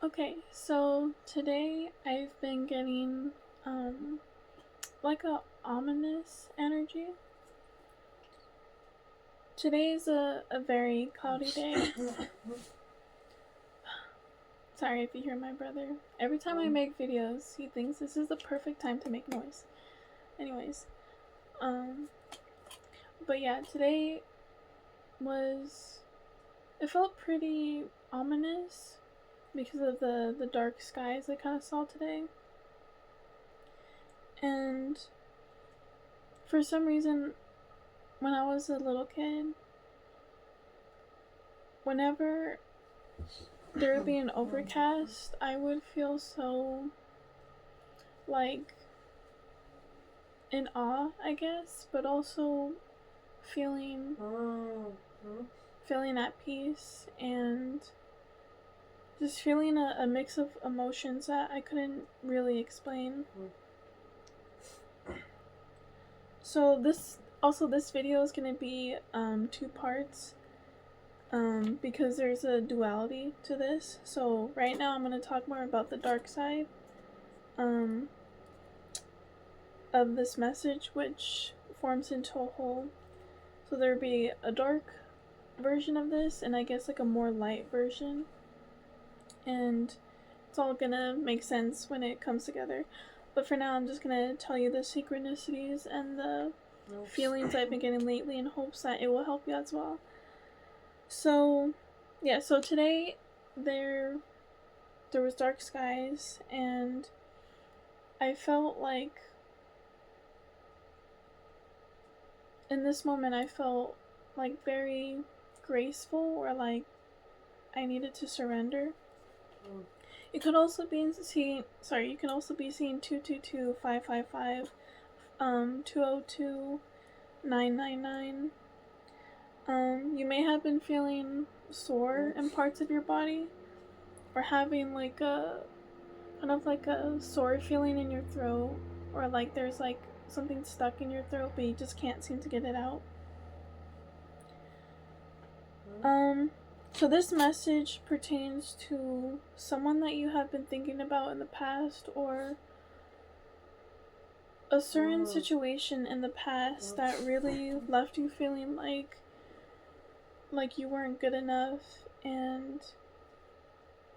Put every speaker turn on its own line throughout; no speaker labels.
Okay, so today I've been getting like a ominous energy. Today is a very cloudy day. Sorry if you hear my brother. Every time I make videos, he thinks this is the perfect time to make noise. Anyways, but yeah, today was it felt pretty ominous because of the dark skies I kind of saw today. And for some reason, when I was a little kid, whenever there would be an overcast, I would feel so, like, in awe, I guess, but also feeling feeling at peace and just feeling a mix of emotions that I couldn't really explain. So this video is gonna be two parts. Because there's a duality to this. So right now I'm going to talk more about the dark side of this message, which forms into a whole. So there'll be a dark version of this, and I guess like a more light version. And it's all going to make sense when it comes together. But for now, I'm just going to tell you the synchronicities and the feelings I've been getting lately in hopes that it will help you as well. So yeah, so today there was dark skies, and I felt like in this moment I felt like very graceful, or like I needed to surrender. You could also be seeing 222 555 202 999. You may have been feeling sore in parts of your body, or having like a kind of like a sore feeling in your throat, or like there's like something stuck in your throat but you just can't seem to get it out. So this message pertains to someone that you have been thinking about in the past, or a certain situation in the past that really left you feeling like you weren't good enough, and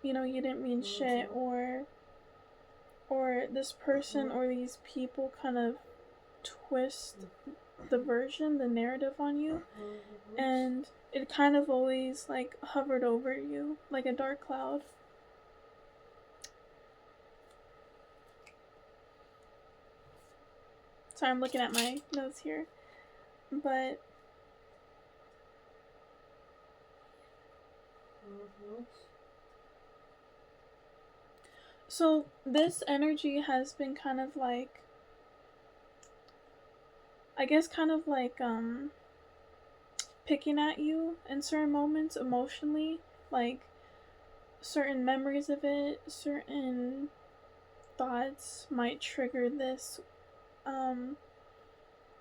you didn't mean shit, or this person or these people kind of twist the narrative on you, and it kind of always like hovered over you like a dark cloud. Sorry, I'm looking at my notes here, but so this energy has been kind of like, I guess, kind of like picking at you in certain moments emotionally, like certain memories of it, certain thoughts might trigger this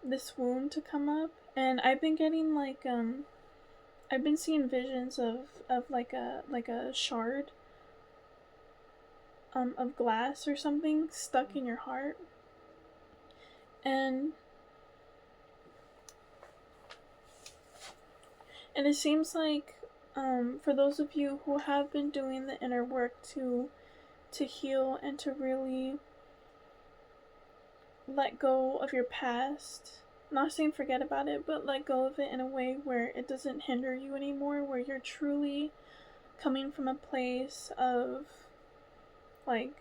this wound to come up. And I've been getting like I've been seeing visions of like a shard of glass or something stuck in your heart. And it seems like for those of you who have been doing the inner work to heal and to really let go of your past, not saying forget about it, but let go of it in a way where it doesn't hinder you anymore, where you're truly coming from a place of like,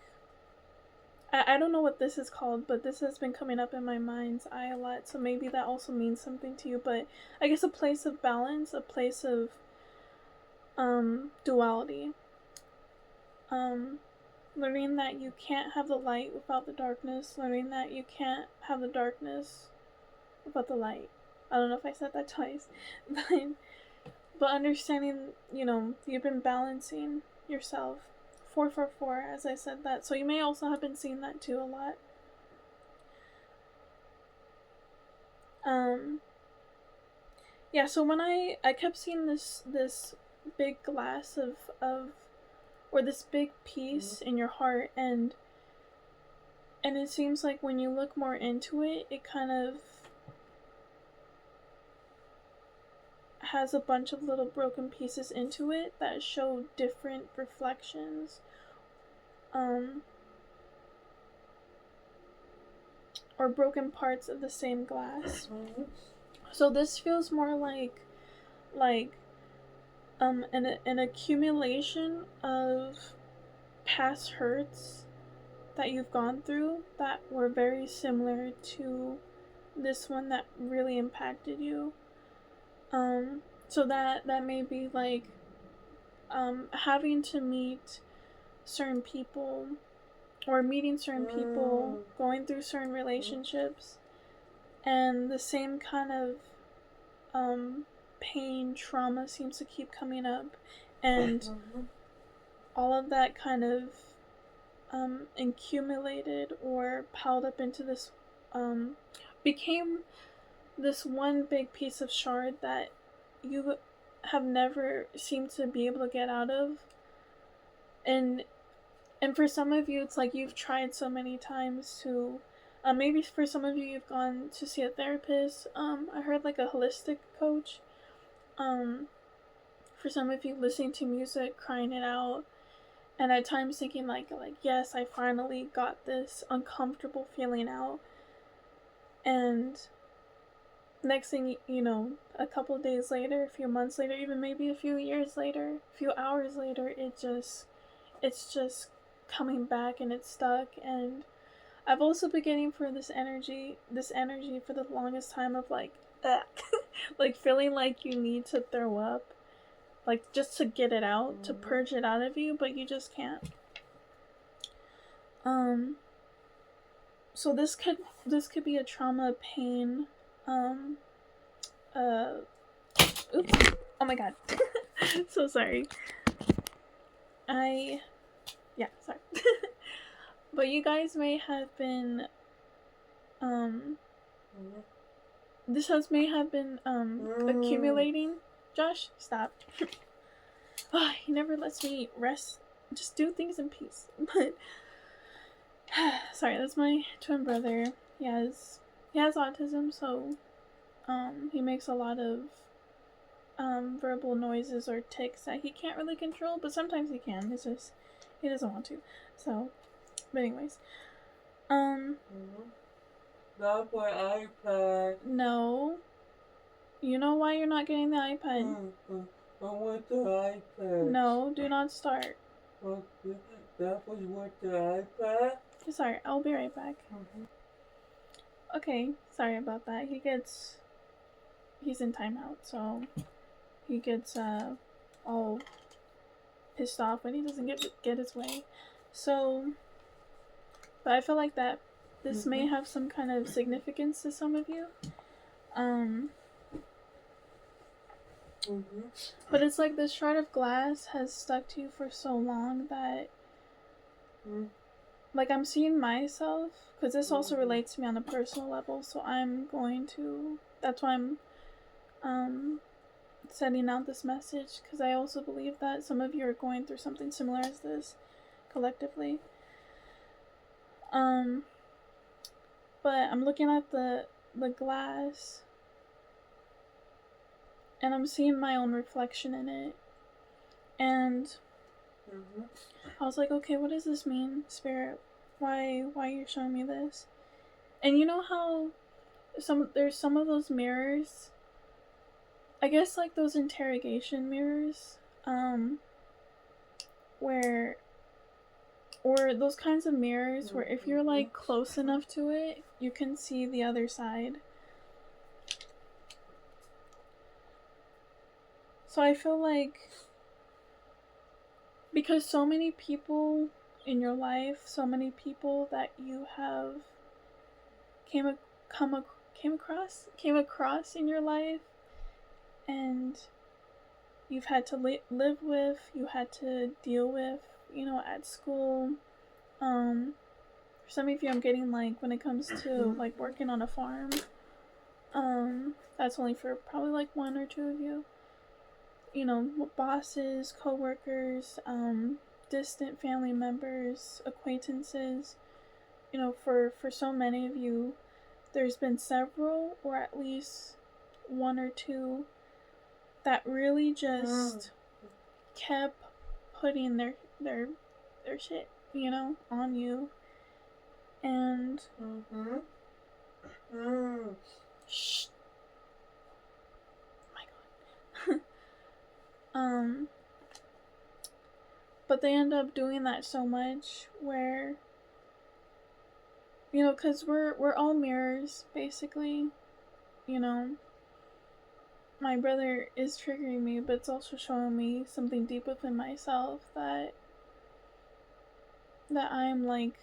I don't know what this is called, but this has been coming up in my mind's eye a lot, so maybe that also means something to you. But I guess a place of balance, a place of duality, learning that you can't have the light without the darkness, learning that you can't have the darkness without the light. I don't know if I said that twice, but understanding, you've been balancing yourself. 444, as I said that. So you may also have been seeing that too a lot. Yeah, so when I kept seeing this big glass of or this big piece in your heart, and it seems like when you look more into it, it kind of has a bunch of little broken pieces into it that show different reflections, or broken parts of the same glass. So this feels more like an accumulation of past hurts that you've gone through that were very similar to this one that really impacted you. So that may be like having to meet certain people, or meeting certain people, going through certain relationships, and the same kind of pain, trauma seems to keep coming up, and all of that kind of accumulated or piled up into this, became this one big piece of shard that you have never seemed to be able to get out of. And for some of you, it's like you've tried so many times to, maybe for some of you, you've gone to see a therapist. I heard like a holistic coach. For some of you, listening to music, crying it out, and at times thinking like yes, I finally got this uncomfortable feeling out. And next thing you know, a couple days later, a few months later, even maybe a few years later, a few hours later, it's just coming back and it's stuck. And I've also been getting for this energy for the longest time of like like feeling like you need to throw up, like just to get it out, to purge it out of you, but you just can't. So this could be a trauma, pain, oops, oh my god. So sorry. Sorry. But you guys may have been, this may have been, accumulating. Josh, stop. He never lets me rest, just do things in peace. But, sorry, that's my twin brother. He has autism, so, he makes a lot of, verbal noises or tics that he can't really control, but sometimes he can. It's just, he doesn't want to. So, but anyways,
not for iPad.
No. You know why you're not getting the iPad?
I want the iPad.
No, do not start.
Okay, that was with the iPad?
Sorry, I'll be right back. Okay, sorry about that. He's in timeout, so he gets all pissed off when he doesn't get his way. So, but I feel like that this may have some kind of significance to some of you. But it's like this shard of glass has stuck to you for so long that, like, I'm seeing myself, because this also relates to me on a personal level, so that's why I'm sending out this message, because I also believe that some of you are going through something similar as this, collectively. But I'm looking at the glass, and I'm seeing my own reflection in it, and I was like, okay, what does this mean, Spirit? Why are you showing me this? And you know how there's some of those mirrors, I guess like those interrogation mirrors, or those kinds of mirrors where if you're like close enough to it, you can see the other side. So I feel like, because so many people in your life, so many people that you have came across in your life, and you've had to live with, you had to deal with, at school. For some of you, I'm getting like, when it comes to like working on a farm, that's only for probably like one or two of you. Bosses, co-workers, distant family members, acquaintances. You know, for so many of you, there's been several, or at least one or two, that really just kept putting their shit, you know, on you. And shh. Oh my god. But they end up doing that so much where, you know, because we're all mirrors, basically. You know, my brother is triggering me, but it's also showing me something deep within myself that I'm like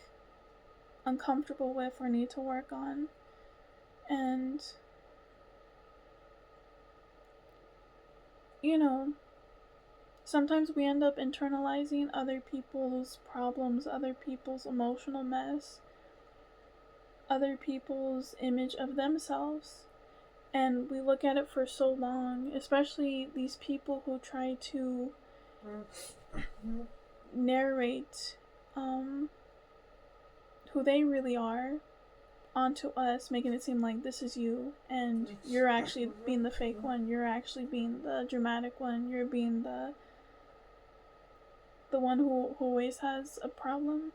uncomfortable with or need to work on. And you know, sometimes we end up internalizing other people's problems, other people's emotional mess, other people's image of themselves, and we look at it for so long, especially these people who try to narrate who they really are onto us, making it seem like this is you and you're actually being the fake one, you're actually being the dramatic one, you're being the one who always has a problem.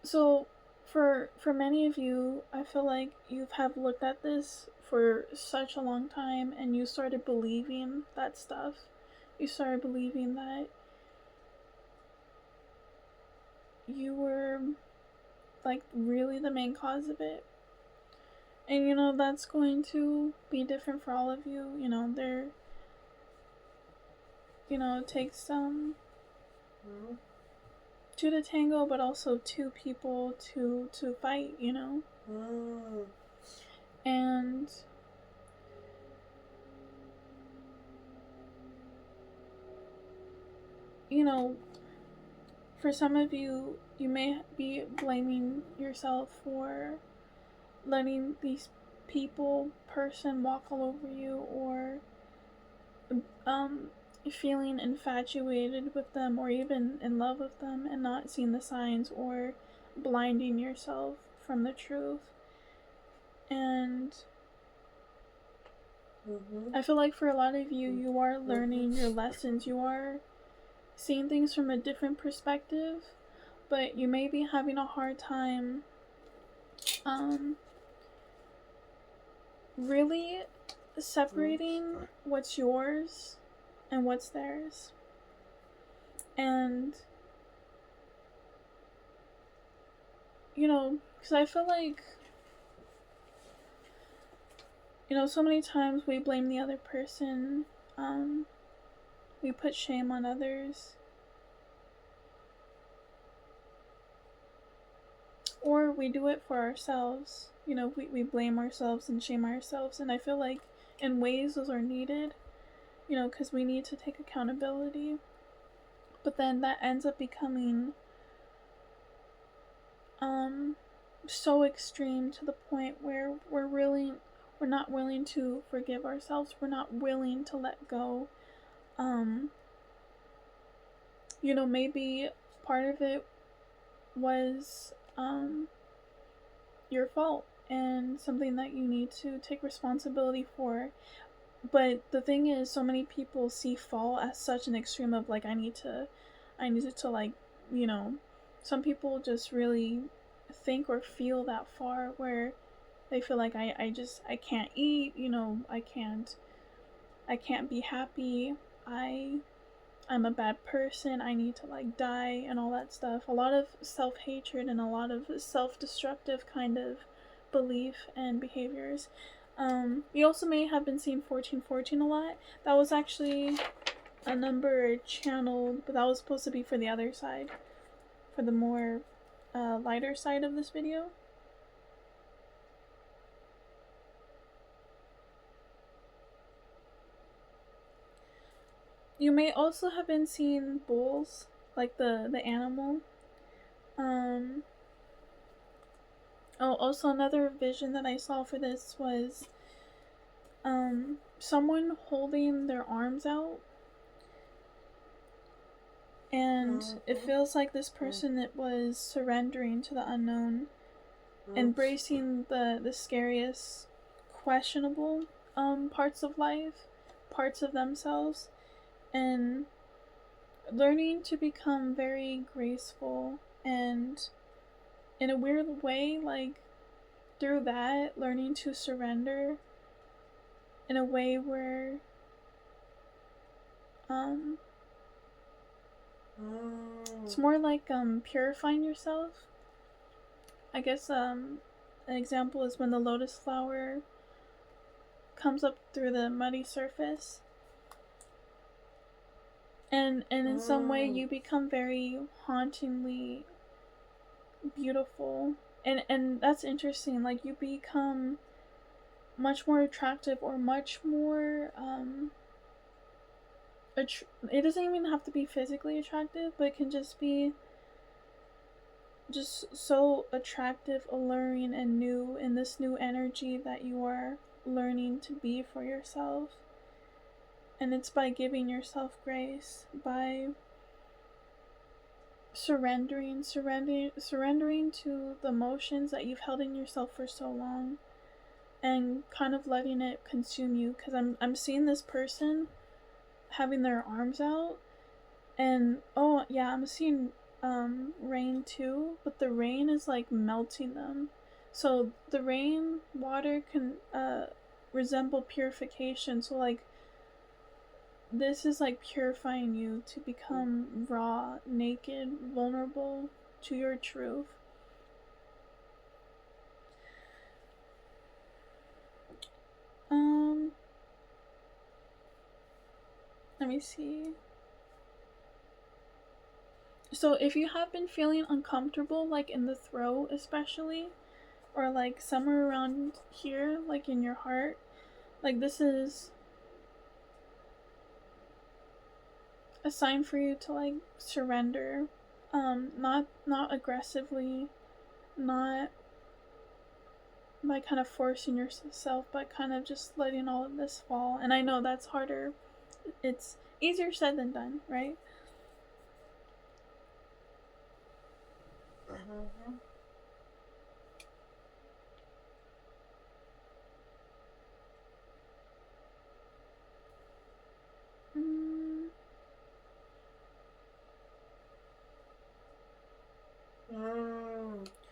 So for many of you, I feel like you have looked at this for such a long time and you started believing that stuff. You started believing that you were like really the main cause of it. And you know, that's going to be different for all of you. You know, it takes two to tango, but also two people to fight, you know. And you know, for some of you, you may be blaming yourself for letting these person walk all over you, or feeling infatuated with them, or even in love with them and not seeing the signs, or blinding yourself from the truth. And I feel like for a lot of you, you are learning your lessons. You are seeing things from a different perspective, but you may be having a hard time really separating what's yours and what's theirs. And you know, because I feel like, you know, so many times we blame the other person, we put shame on others, or we do it for ourselves. You know, we blame ourselves and shame ourselves, and I feel like in ways those are needed, you know, because we need to take accountability. But then that ends up becoming so extreme to the point where we're not willing to forgive ourselves. We're not willing to let go. You know, maybe part of it was your fault and something that you need to take responsibility for. But the thing is, so many people see fall as such an extreme of like, I need to like, you know, some people just really think or feel that far where they feel like I can't eat, you know, I can't be happy, I'm a bad person, I need to like die and all that stuff. A lot of self-hatred and a lot of self-destructive kind of belief and behaviors. You also may have been seeing 1414 a lot. That was actually a number channeled, but that was supposed to be for the other side, for the more lighter side of this video. You may also have been seeing bulls, like the animal. Also another vision that I saw for this was someone holding their arms out, And it feels like this person that was surrendering to the unknown, embracing the scariest, questionable parts of life, parts of themselves, and learning to become very graceful and, in a weird way, like through that, learning to surrender in a way where it's more like purifying yourself. I guess an example is when the lotus flower comes up through the muddy surface, and in some way you become very hauntingly beautiful, and that's interesting. Like, you become much more attractive, or much more it doesn't even have to be physically attractive, but it can just be just so attractive, alluring, and new in this new energy that you are learning to be for yourself. And it's by giving yourself grace, by surrendering to the emotions that you've held in yourself for so long, and kind of letting it consume you. Because I'm seeing this person having their arms out, and oh yeah, I'm seeing rain too, but the rain is like melting them. So the rain water can resemble purification. So like, this is like purifying you to become raw, naked, vulnerable to your truth. Let me see. So if you have been feeling uncomfortable, like in the throat especially, or like somewhere around here, like in your heart, like this is a sign for you to like surrender. Not aggressively, not by kind of forcing yourself, but kind of just letting all of this fall. And I know that's harder. It's easier said than done, right?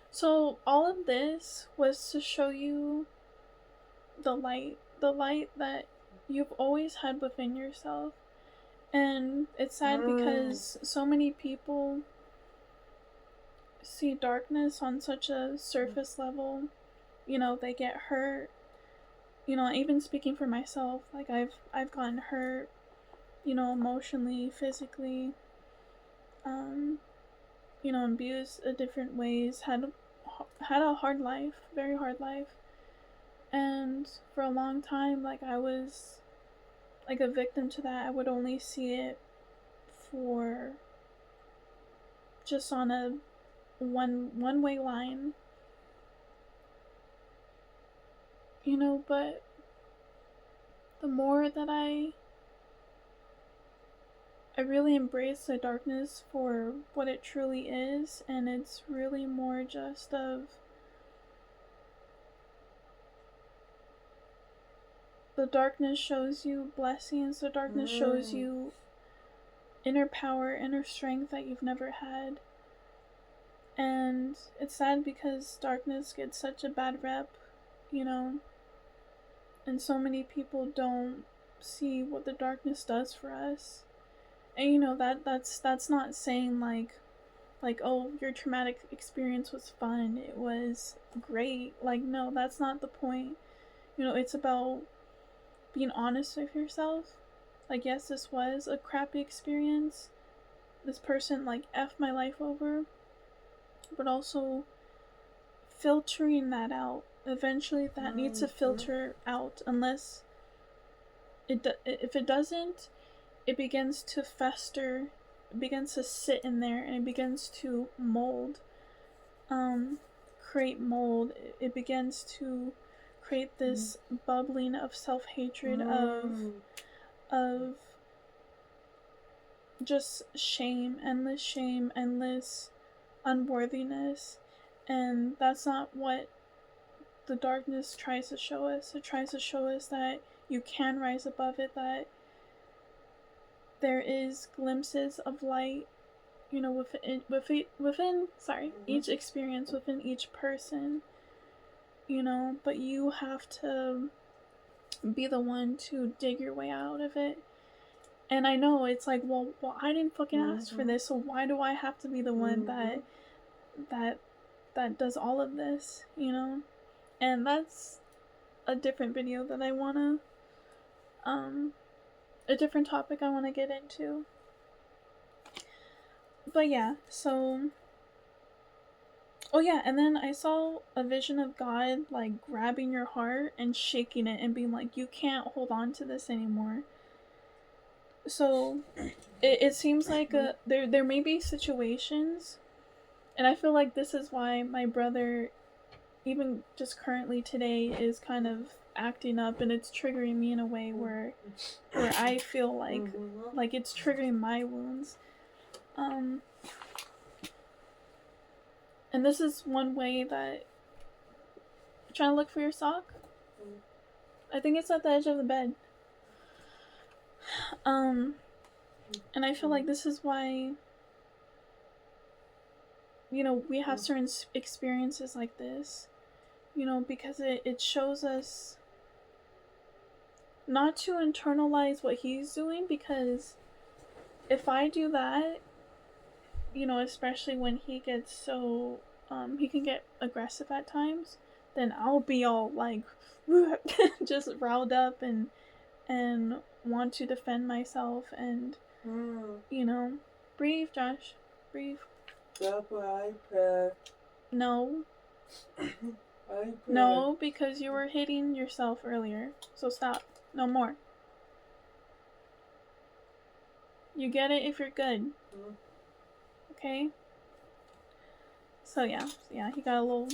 So all of this was to show you the light that you've always had within yourself. And it's sad because so many people see darkness on such a surface level. You know, they get hurt. You know, even speaking for myself, like I've gotten hurt, you know, emotionally, physically, you know, abused in different ways, had a hard life, very hard life. And for a long time, like, I was like a victim to that. I would only see it for just on a one way line, you know. But the more that I really embrace the darkness for what it truly is, and it's really more just of the darkness shows you blessings, the darkness shows you inner power, inner strength that you've never had. And it's sad because darkness gets such a bad rep, you know, and so many people don't see what the darkness does for us. And you know, that's not saying like, oh, your traumatic experience was fun, it was great. Like, no, that's not the point. You know, it's about being honest with yourself. Like, yes, this was a crappy experience. This person like effed my life over, but also filtering that out. Eventually, that needs to filter out. Unless if it doesn't, it begins to fester. It begins to sit in there, and it begins to mold. Create mold. It begins to create this bubbling of self-hatred, of just shame, endless unworthiness. And that's not what the darkness tries to show us. It tries to show us that you can rise above it, that there is glimpses of light, you know, within each experience, within each person, you know, but you have to be the one to dig your way out of it. And I know it's like, well, I didn't fucking ask for this, so why do I have to be the one that does all of this, you know? And that's a different video that I wanna, a different topic I wanna get into. But yeah, so, oh yeah, and then I saw a vision of God like grabbing your heart and shaking it and being like, you can't hold on to this anymore. So it seems like there may be situations, and I feel like this is why my brother, even just currently today, is kind of acting up, and it's triggering me in a way where I feel like it's triggering my wounds. And this is one way that, trying to look for your sock. I think it's at the edge of the bed. And I feel like this is why, you know, we have certain experiences like this, you know, because it shows us not to internalize what he's doing, because if I do that, you know, especially when he gets so, he can get aggressive at times, then I'll be all like, just riled up and want to defend myself and, you know, breathe, Josh, breathe.
Stop iPad.
No.
iPad.
No, because you were hitting yourself earlier. So stop. No more. You get it if you're good. Okay? So yeah, he got a little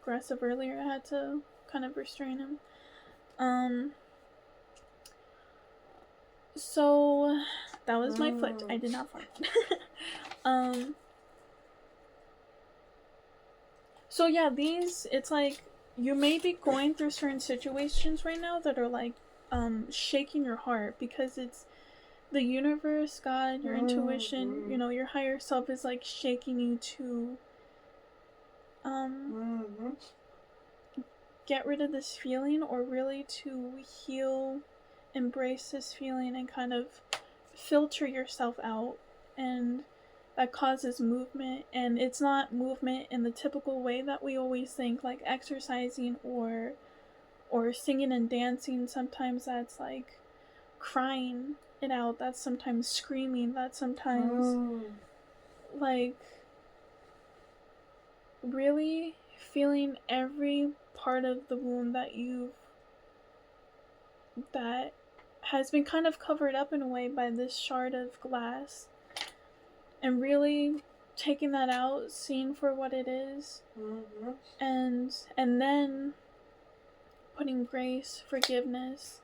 aggressive earlier. I had to kind of restrain him. So that was my foot. I did not fart. So yeah, it's like you may be going through certain situations right now that are like shaking your heart, because it's the universe, God, your intuition, you know, your higher self is like shaking you to get rid of this feeling, or really to heal, embrace this feeling, and kind of filter yourself out. And that causes movement, and it's not movement in the typical way that we always think, like exercising or singing and dancing. Sometimes that's like crying it out, that's sometimes screaming, that's sometimes like really feeling every part of the wound that has been kind of covered up in a way by this shard of glass, and really taking that out, seeing for what it is, and then putting grace, forgiveness,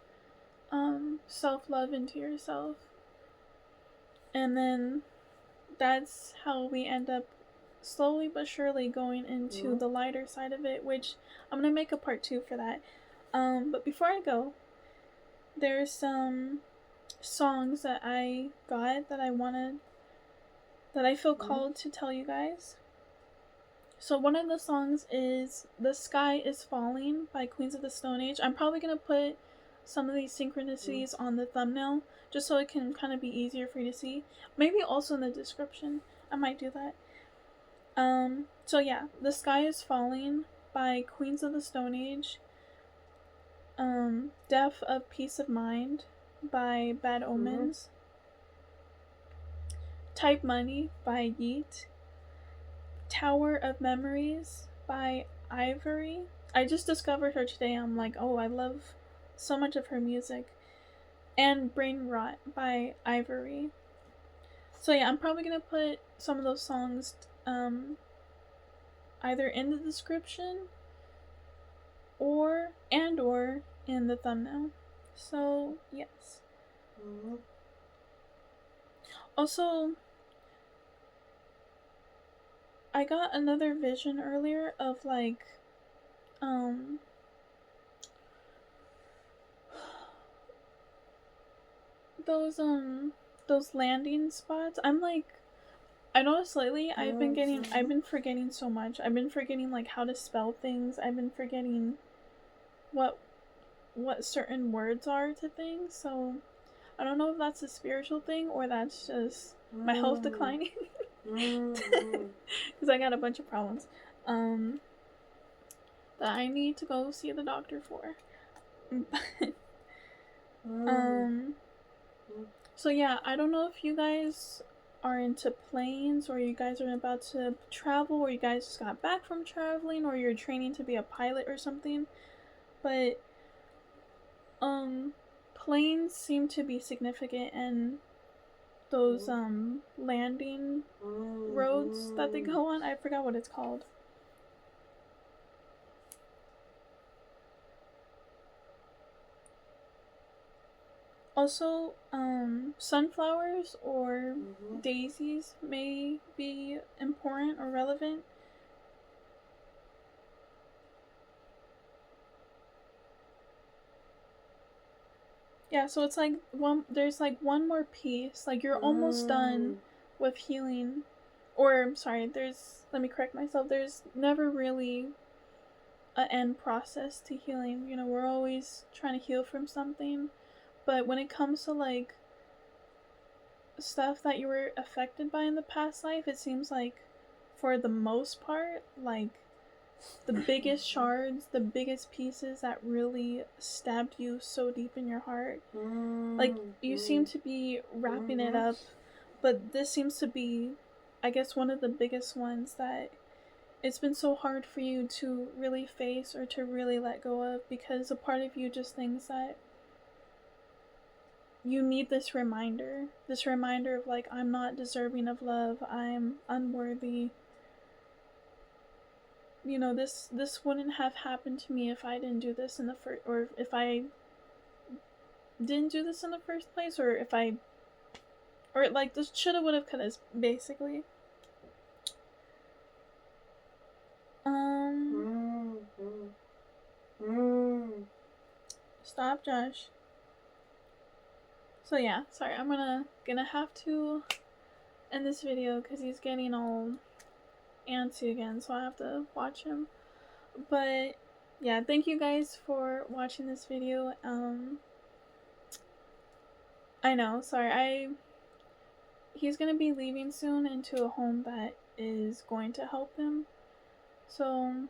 self-love into yourself. And then that's how we end up slowly but surely going into the lighter side of it, which I'm gonna make a part 2 for that. But before I go, there's some songs that I got that I feel called to tell you guys. So one of the songs is "The Sky Is Falling" by Queens of the Stone Age. I'm probably gonna put some of these synchronicities on the thumbnail, just so it can kind of be easier for you to see. Maybe also in the description. I might do that. So yeah, "The Sky Is Falling" by Queens of the Stone Age. "Death of Peace of Mind" by Bad Omens. "Type Money" by Yeet. "Tower of Memories" by Ivory. I just discovered her today. I'm like, oh, I love so much of her music. And "Brain Rot" by Ivory. So yeah, I'm probably gonna put some of those songs either in the description or in the thumbnail. So yes. Also, I got another vision earlier of like um those those landing spots. I'm like, I noticed lately I've been forgetting so much. I've been forgetting like how to spell things. I've been forgetting what certain words are to things. So I don't know if that's a spiritual thing or that's just my health declining. Because I got a bunch of problems that I need to go see the doctor for. So yeah, I don't know if you guys are into planes or you guys are about to travel or you guys just got back from traveling or you're training to be a pilot or something. But planes seem to be significant in those landing roads that they go on. I forgot what it's called. Also, sunflowers or daisies may be important or relevant. Yeah, so it's like there's like one more piece. Like you're almost done with healing. Or sorry, let me correct myself. There's never really an end process to healing. You know, we're always trying to heal from something. But when it comes to like stuff that you were affected by in the past life, it seems like for the most part, like the biggest shards, the biggest pieces that really stabbed you so deep in your heart, like you seem to be wrapping it up, but this seems to be, I guess, one of the biggest ones that it's been so hard for you to really face or to really let go of, because a part of you just thinks that you need this reminder of like, I'm not deserving of love, I'm unworthy. You know, this wouldn't have happened to me if I didn't do this in the first, or if I didn't do this in the first place, or if I, or like this shoulda, woulda, coulda, basically. Stop, Josh. So yeah, sorry, I'm gonna have to end this video because he's getting all antsy again, so I have to watch him. But yeah, thank you guys for watching this video. I know, sorry, he's gonna be leaving soon into a home that is going to help him. So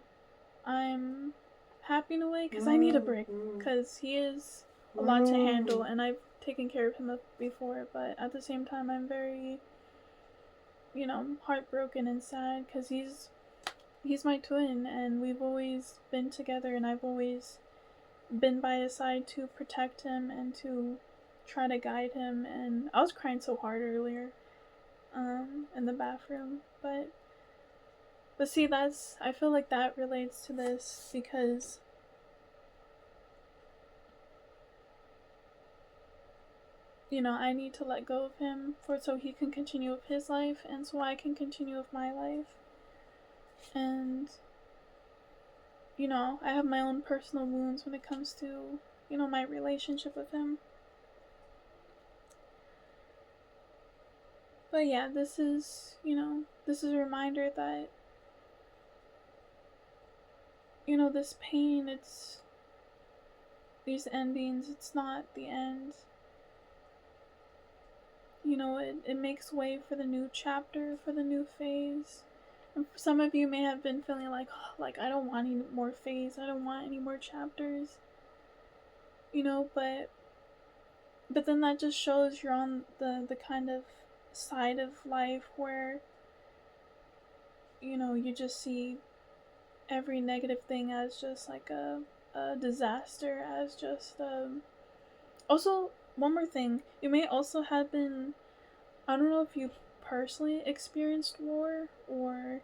I'm happy in a way because I need a break, because he is a lot to handle and I've taken care of him before, but at the same time I'm very, you know, heartbroken and sad because he's my twin and we've always been together and I've always been by his side to protect him and to try to guide him. And I was crying so hard earlier in the bathroom, but see, I feel like that relates to this because you know, I need to let go of him so he can continue with his life and so I can continue with my life. And you know, I have my own personal wounds when it comes to, you know, my relationship with him. But yeah, this is, you know, this is a reminder that, you know, this pain, these endings, it's not the end. You know, it makes way for the new chapter, for the new phase. And some of you may have been feeling like, oh, like, I don't want any more phase, I don't want any more chapters. You know, but then that just shows you're on the kind of side of life where, you know, you just see every negative thing as just like a disaster, as just also, one more thing, you may also have been, I don't know if you personally experienced war or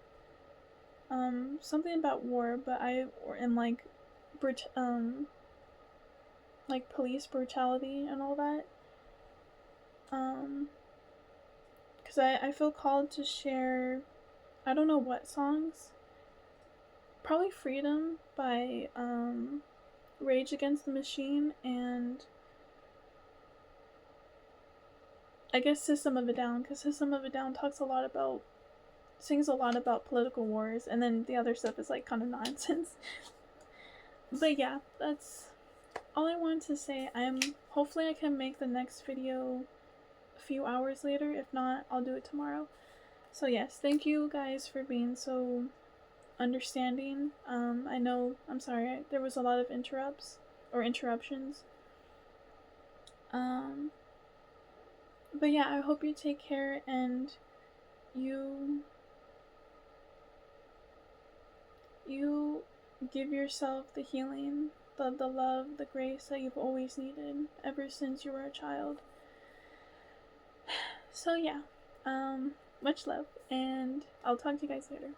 something about war, but like police brutality and all that. because I feel called to share, I don't know what songs, probably Freedom by Rage Against the Machine, and I guess System of a Down, because System of a Down sings a lot about political wars, and then the other stuff is like kind of nonsense. But yeah, that's all I wanted to say. Hopefully I can make the next video a few hours later. If not, I'll do it tomorrow. So yes, thank you guys for being so understanding. I'm sorry, there was a lot of interruptions. But yeah, I hope you take care and you give yourself the healing, the love, the grace that you've always needed ever since you were a child. So yeah, much love, and I'll talk to you guys later.